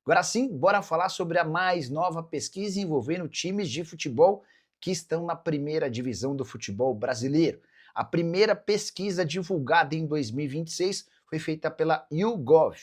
Agora sim, bora falar sobre a mais nova pesquisa envolvendo times de futebol que estão na primeira divisão do futebol brasileiro. A primeira pesquisa divulgada em 2026 foi feita pela YouGov,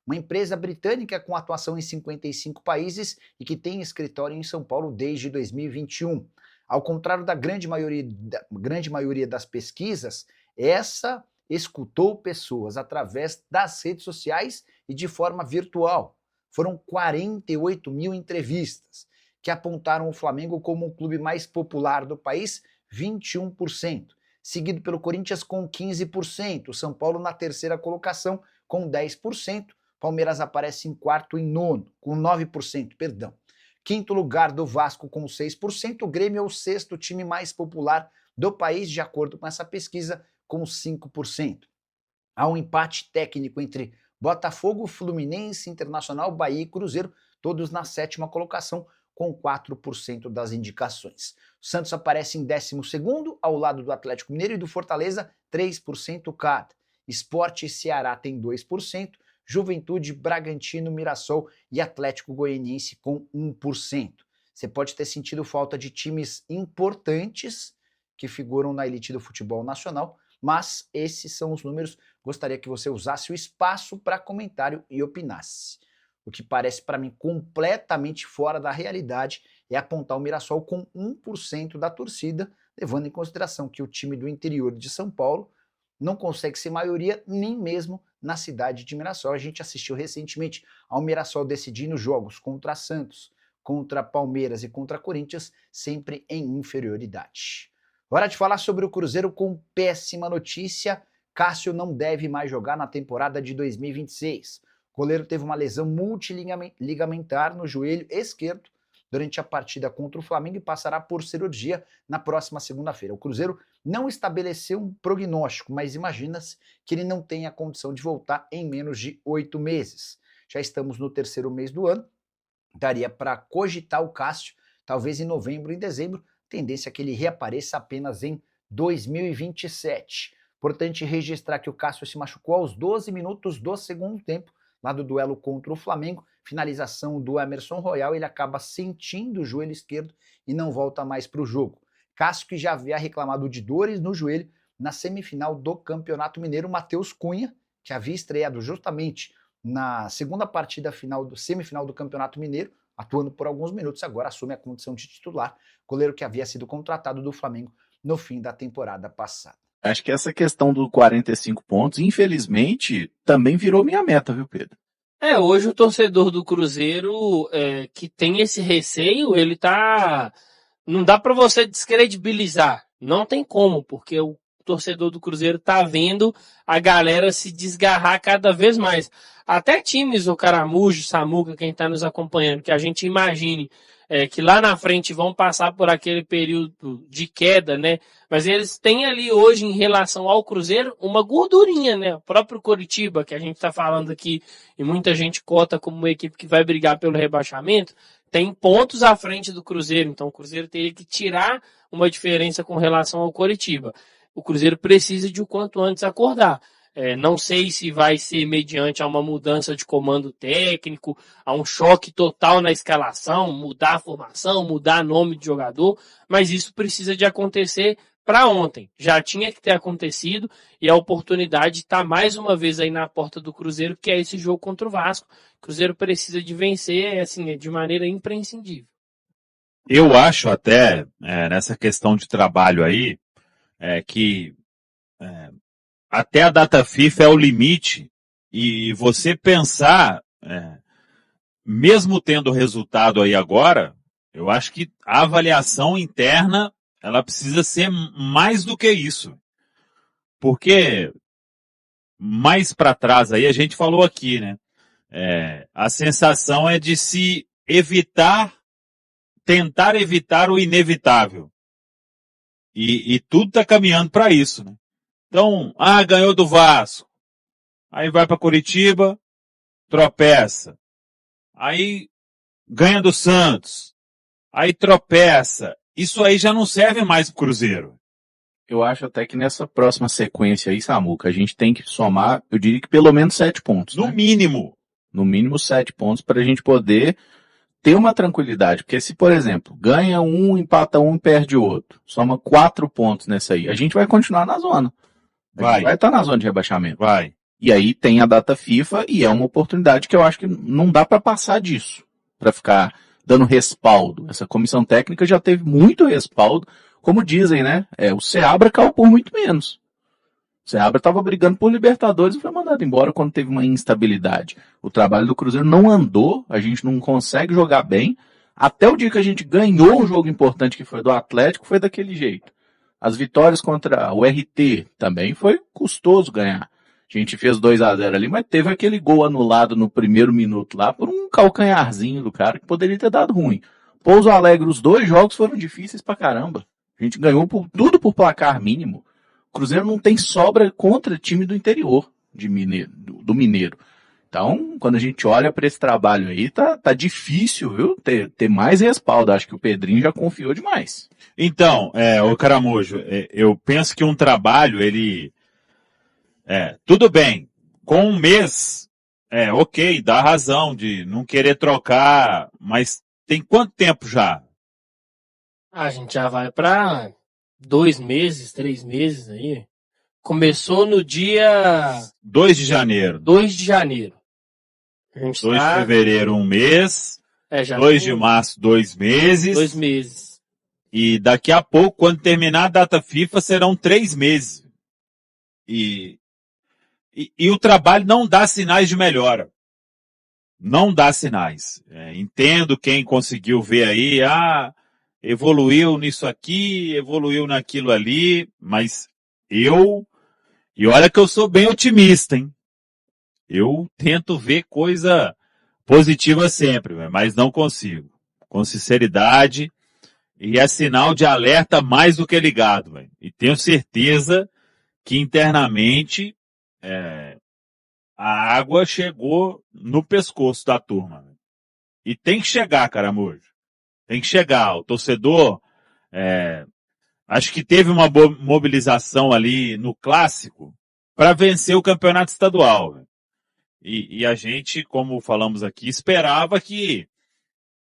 uma empresa britânica com atuação em 55 países e que tem escritório em São Paulo desde 2021. Ao contrário da grande maioria das pesquisas, essa escutou pessoas através das redes sociais e de forma virtual. Foram 48 mil entrevistas, que apontaram o Flamengo como o clube mais popular do país, 21%, seguido pelo Corinthians com 15%, o São Paulo na terceira colocação com 10%, Palmeiras aparece em quarto e nono, com 9%, perdão. Quinto lugar do Vasco com 6%, o Grêmio é o sexto time mais popular do país, de acordo com essa pesquisa, com 5%. Há um empate técnico entre Botafogo, Fluminense, Internacional, Bahia e Cruzeiro, todos na sétima colocação, com 4% das indicações. O Santos aparece em 12º, ao lado do Atlético Mineiro e do Fortaleza, 3% cada. Sport e Ceará tem 2%, Juventude, Bragantino, Mirassol e Atlético Goianiense com 1%. Você pode ter sentido falta de times importantes que figuram na elite do futebol nacional, mas esses são os números. Gostaria que você usasse o espaço para comentário e opinasse. O que parece para mim completamente fora da realidade é apontar o Mirassol com 1% da torcida, levando em consideração que o time do interior de São Paulo não consegue ser maioria nem mesmo na cidade de Mirassol. A gente assistiu recentemente ao Mirassol decidindo jogos contra Santos, contra Palmeiras e contra Corinthians, sempre em inferioridade. Hora de falar sobre o Cruzeiro com péssima notícia. Cássio não deve mais jogar na temporada de 2026. O goleiro teve uma lesão multiligamentar no joelho esquerdo durante a partida contra o Flamengo e passará por cirurgia na próxima segunda-feira. O Cruzeiro não estabeleceu um prognóstico, mas imagina-se que ele não tenha condição de voltar em menos de 8 meses. Já estamos no terceiro mês do ano, daria para cogitar o Cássio, talvez em novembro, em dezembro, tendência é que ele reapareça apenas em 2027. Importante registrar que o Cássio se machucou aos 12 minutos do segundo tempo, lá do duelo contra o Flamengo, finalização do Emerson Royal, ele acaba sentindo o joelho esquerdo e não volta mais para o jogo. Cássio, que já havia reclamado de dores no joelho na semifinal do Campeonato Mineiro, Matheus Cunha, que havia estreado justamente na segunda partida semifinal do Campeonato Mineiro, atuando por alguns minutos, agora assume a condição de titular, goleiro que havia sido contratado do Flamengo no fim da temporada passada. Acho que essa questão dos 45 pontos, infelizmente, também virou minha meta, viu, Pedro? Hoje o torcedor do Cruzeiro que tem esse receio, ele tá... Não dá para você descredibilizar, não tem como, porque o torcedor do Cruzeiro tá vendo a galera se desgarrar cada vez mais. Até times, o Caramujo, Samuca, quem tá nos acompanhando, que a gente imagine que lá na frente vão passar por aquele período de queda, né? Mas eles têm ali hoje, em relação ao Cruzeiro, uma gordurinha, né? O próprio Coritiba, que a gente tá falando aqui, e muita gente cota como uma equipe que vai brigar pelo rebaixamento, tem pontos à frente do Cruzeiro. Então o Cruzeiro teria que tirar uma diferença com relação ao Coritiba. O Cruzeiro precisa de o quanto antes acordar. Não sei se vai ser mediante a uma mudança de comando técnico, a um choque total na escalação, mudar a formação, mudar nome de jogador, mas isso precisa de acontecer para ontem. Já tinha que ter acontecido e a oportunidade está mais uma vez aí na porta do Cruzeiro, que é esse jogo contra o Vasco. O Cruzeiro precisa de vencer assim, de maneira imprescindível. Eu acho até, nessa questão de trabalho aí, que até a data FIFA é o limite, e você pensar, mesmo tendo resultado aí agora, eu acho que a avaliação interna, ela precisa ser mais do que isso. Porque mais para trás aí, a gente falou aqui, né? A sensação é de se tentar evitar o inevitável. E tudo está caminhando para isso, né? Então, ganhou do Vasco. Aí vai para Coritiba, tropeça. Aí ganha do Santos. Aí tropeça. Isso aí já não serve mais pro Cruzeiro. Eu acho até que nessa próxima sequência aí, Samuca, a gente tem que somar, eu diria que pelo menos 7 pontos. No né? mínimo. No mínimo 7 pontos para a gente poder ter uma tranquilidade. Porque se, por exemplo, ganha um, empata um e perde o outro, soma 4 pontos nessa aí, a gente vai continuar na zona. A gente vai estar na zona de rebaixamento. Vai. E aí tem a data FIFA e é uma oportunidade que eu acho que não dá para passar disso, para ficar dando respaldo. Essa comissão técnica já teve muito respaldo, como dizem, né? O Seabra caiu por muito menos. O Seabra estava brigando por Libertadores e foi mandado embora quando teve uma instabilidade. O trabalho do Cruzeiro não andou, a gente não consegue jogar bem. Até o dia que a gente ganhou um jogo importante que foi do Atlético, foi daquele jeito. As vitórias contra o RT também foi custoso ganhar. A gente fez 2-0 ali, mas teve aquele gol anulado no primeiro minuto lá por um calcanharzinho do cara que poderia ter dado ruim. Pouso Alegre, os 2 jogos foram difíceis pra caramba. A gente ganhou tudo por placar mínimo. O Cruzeiro não tem sobra contra time do interior do Mineiro. Então, quando a gente olha para esse trabalho aí, tá difícil, viu? Ter mais respaldo. Acho que o Pedrinho já confiou demais. Então, ô Caramujo, eu penso que um trabalho, ele... tudo bem, com um mês, ok, dá razão de não querer trocar, mas tem quanto tempo já? A gente já vai para 2 meses, 3 meses aí. Começou no dia 2 de janeiro. 2 de janeiro. A gente 2 de fevereiro, um mês. já 2 tem de março, 2 meses. 2 meses. E daqui a pouco, quando terminar a data FIFA, serão 3 meses. E o trabalho não dá sinais de melhora. Não dá sinais. Entendo quem conseguiu ver aí, evoluiu nisso aqui, evoluiu naquilo ali, mas e olha que eu sou bem otimista, hein? Eu tento ver coisa positiva sempre, mas não consigo. Com sinceridade, e é sinal de alerta mais do que ligado, véio. E tenho certeza que internamente a água chegou no pescoço da turma. Véio. E tem que chegar, Caramujo. Tem que chegar. O torcedor, acho que teve uma boa mobilização ali no Clássico para vencer o campeonato estadual. Véio. E a gente, como falamos aqui, esperava que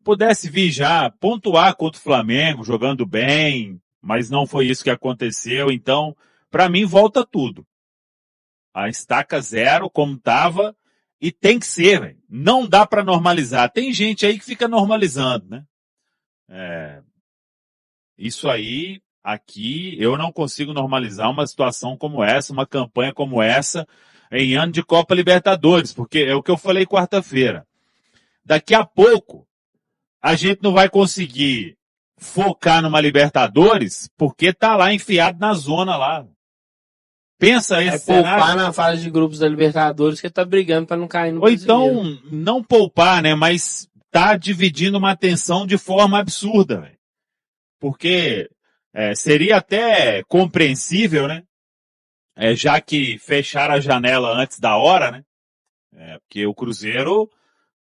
pudesse vir já pontuar contra o Flamengo, jogando bem, mas não foi isso que aconteceu. Então, para mim, volta tudo. A estaca 0, como estava, e tem que ser, véio. Não dá para normalizar. Tem gente aí que fica normalizando, né? Isso aí, aqui, eu não consigo normalizar uma situação como essa, uma campanha como essa, em ano de Copa Libertadores, porque é o que eu falei quarta-feira. Daqui a pouco, a gente não vai conseguir focar numa Libertadores porque tá lá enfiado na zona lá. Pensa esse poupar cenário. na fase de grupos da Libertadores que tá brigando para não cair no Ou Brasileiro. então, não poupar, né? Mas tá dividindo uma atenção de forma absurda, véio. Porque seria até compreensível, né? Já que fecharam a janela antes da hora, né? Porque o Cruzeiro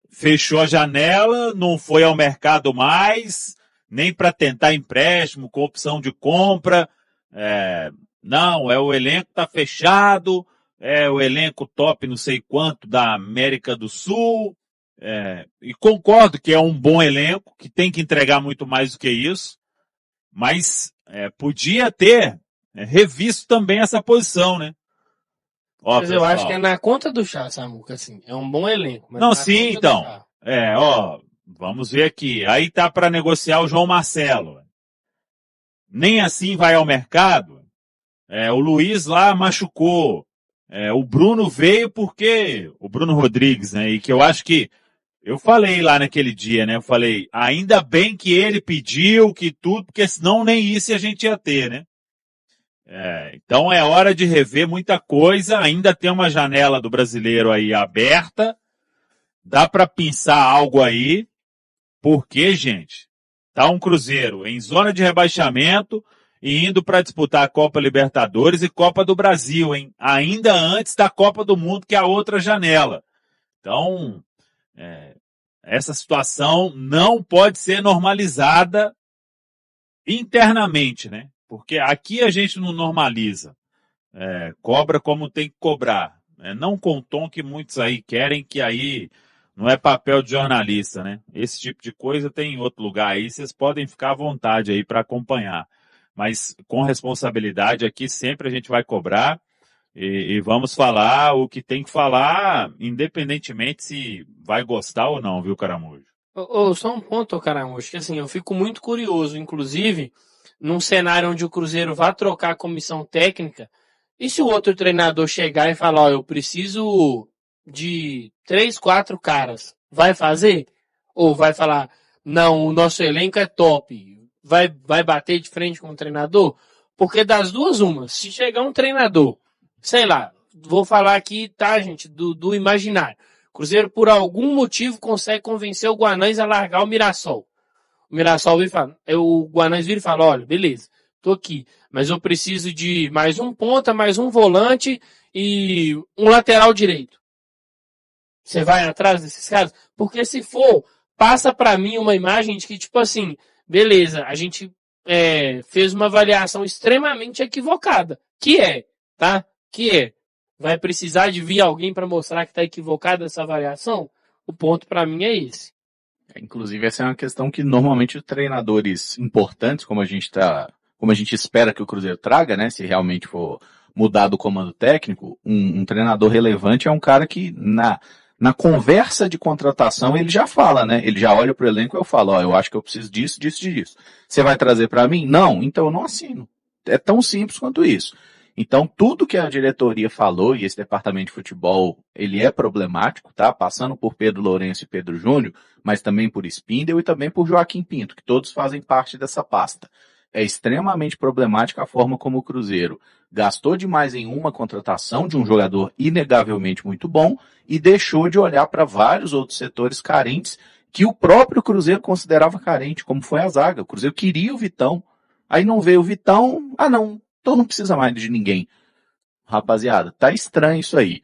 fechou a janela, não foi ao mercado mais, nem para tentar empréstimo com opção de compra. Não, o elenco tá fechado, o elenco top não sei quanto da América do Sul. E concordo que é um bom elenco, que tem que entregar muito mais do que isso, mas podia ter revisto também essa posição, né? Ó, mas eu pessoal, acho que é na conta do chá, Samuca, assim. É um bom elenco. Mas não, na sim, conta do então. chá. Vamos ver aqui. Aí tá para negociar o João Marcelo. Nem assim vai ao mercado. O Luiz lá machucou. O Bruno veio porque... O Bruno Rodrigues, né? E que eu acho que... Eu falei lá naquele dia, né? Eu falei, ainda bem que ele pediu, que tudo, porque senão nem isso a gente ia ter, né? Então é hora de rever muita coisa. Ainda tem uma janela do brasileiro aí aberta. Dá para pensar algo aí. Porque, gente, tá um Cruzeiro em zona de rebaixamento e indo para disputar a Copa Libertadores e Copa do Brasil, hein? Ainda antes da Copa do Mundo, que é a outra janela. Então, essa situação não pode ser normalizada internamente, né? Porque aqui a gente não normaliza. Cobra como tem que cobrar. não com o tom que muitos aí querem, que aí não é papel de jornalista, né? Esse tipo de coisa tem em outro lugar aí, vocês podem ficar à vontade aí para acompanhar. Mas com responsabilidade aqui sempre a gente vai cobrar e vamos falar o que tem que falar, independentemente se vai gostar ou não, viu, Caramujo? Só um ponto, Caramujo, que assim, eu fico muito curioso, inclusive, num cenário onde o Cruzeiro vai trocar a comissão técnica, e se o outro treinador chegar e falar, ó, eu preciso de 3, 4 caras, vai fazer? Ou vai falar, não, o nosso elenco é top, vai bater de frente com o treinador? Porque das duas, uma, se chegar um treinador, sei lá, vou falar aqui, tá, gente, do imaginário. Cruzeiro, por algum motivo, consegue convencer o Guanães a largar o Mirassol. O Mirassol vira e fala, o Guanães vira e fala, olha, beleza, tô aqui, mas eu preciso de mais um ponta, mais um volante e um lateral direito. Você vai atrás desses caras? Porque se for, passa pra mim uma imagem de que, tipo assim, beleza, a gente fez uma avaliação extremamente equivocada. Tá? Vai precisar de vir alguém para mostrar que está equivocada essa avaliação? O ponto para mim é esse. Inclusive, essa é uma questão que normalmente os treinadores importantes, como a gente espera que o Cruzeiro traga, né? Se realmente for mudar do comando técnico, um treinador relevante é um cara que na conversa de contratação ele já fala, né? Ele já olha pro elenco e eu falo, ó, eu acho que eu preciso disso, disso, disso. Você vai trazer para mim? Não, então eu não assino. É tão simples quanto isso. Então, tudo que a diretoria falou, e esse departamento de futebol, ele é problemático, tá? Passando por Pedro Lourenço e Pedro Júnior, mas também por Spindel e também por Joaquim Pinto, que todos fazem parte dessa pasta. É extremamente problemática a forma como o Cruzeiro gastou demais em uma contratação de um jogador inegavelmente muito bom e deixou de olhar para vários outros setores carentes que o próprio Cruzeiro considerava carente, como foi a zaga. O Cruzeiro queria o Vitão, aí não veio o Vitão, não, então não precisa mais de ninguém. Rapaziada, tá estranho isso aí.